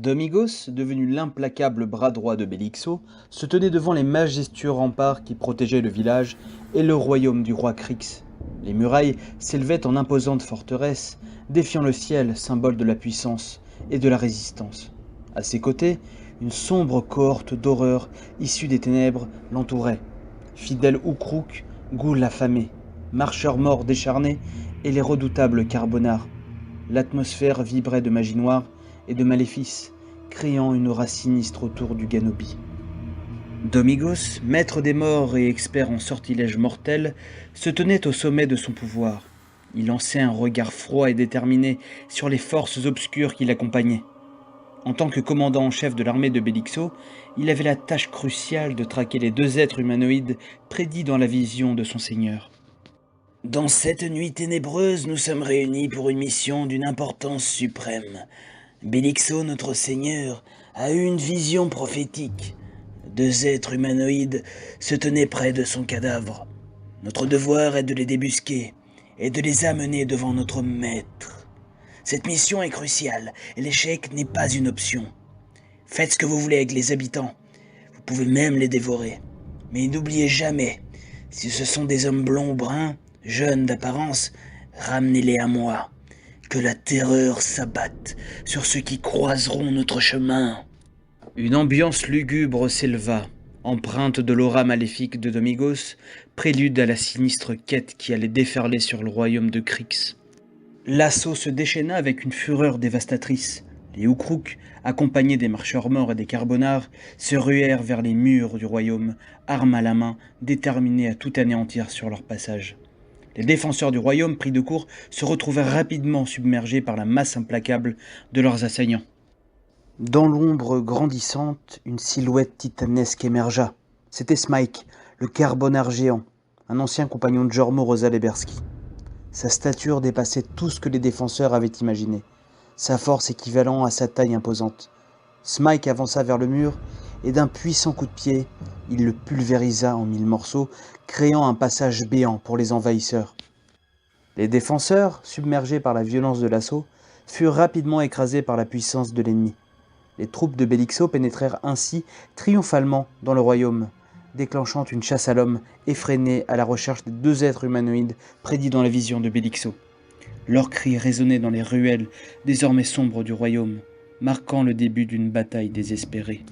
Domigos, devenu l'implacable bras droit de Bélixo, se tenait devant les majestueux remparts qui protégeaient le village et le royaume du roi Crix. Les murailles s'élevaient en imposantes forteresses, défiant le ciel, symbole de la puissance et de la résistance. À ses côtés, une sombre cohorte d'horreurs issue des ténèbres l'entourait. Fidèles Oukrouk, ghouls affamés, marcheurs morts décharnés et les redoutables carbonards. L'atmosphère vibrait de magie noire et de maléfices, créant une aura sinistre autour du Ganobi. Domigos, maître des morts et expert en sortilèges mortels, se tenait au sommet de son pouvoir. Il lançait un regard froid et déterminé sur les forces obscures qui l'accompagnaient. En tant que commandant en chef de l'armée de Bélixo, il avait la tâche cruciale de traquer les deux êtres humanoïdes prédits dans la vision de son seigneur. Dans cette nuit ténébreuse, nous sommes réunis pour une mission d'une importance suprême. Bélixo, notre seigneur, a eu une vision prophétique. Deux êtres humanoïdes se tenaient près de son cadavre. Notre devoir est de les débusquer et de les amener devant notre maître. Cette mission est cruciale et l'échec n'est pas une option. Faites ce que vous voulez avec les habitants. Vous pouvez même les dévorer. Mais n'oubliez jamais, si ce sont des hommes blonds ou bruns, jeunes d'apparence, ramenez-les à moi. Que la terreur s'abatte sur ceux qui croiseront notre chemin. Une ambiance lugubre s'éleva, empreinte de l'aura maléfique de Domigos, prélude à la sinistre quête qui allait déferler sur le royaume de Crix. L'assaut se déchaîna avec une fureur dévastatrice. Les Oukrouk, accompagnés des marcheurs morts et des carbonards, se ruèrent vers les murs du royaume, armes à la main, déterminés à tout anéantir sur leur passage. Les défenseurs du royaume, pris de court, se retrouvèrent rapidement submergés par la masse implacable de leurs assaillants. Dans l'ombre grandissante, une silhouette titanesque émergea. C'était Smike, le carbonard géant, un ancien compagnon de Jormo Rosaleberski. Sa stature dépassait tout ce que les défenseurs avaient imaginé, sa force équivalent à sa taille imposante. Smike avança vers le mur et d'un puissant coup de pied, il le pulvérisa en 1000 morceaux, créant un passage béant pour les envahisseurs. Les défenseurs, submergés par la violence de l'assaut, furent rapidement écrasés par la puissance de l'ennemi. Les troupes de Bélixo pénétrèrent ainsi triomphalement dans le royaume, déclenchant une chasse à l'homme effrénée à la recherche des deux êtres humanoïdes prédits dans la vision de Bélixo. Leurs cris résonnaient dans les ruelles désormais sombres du royaume, marquant le début d'une bataille désespérée.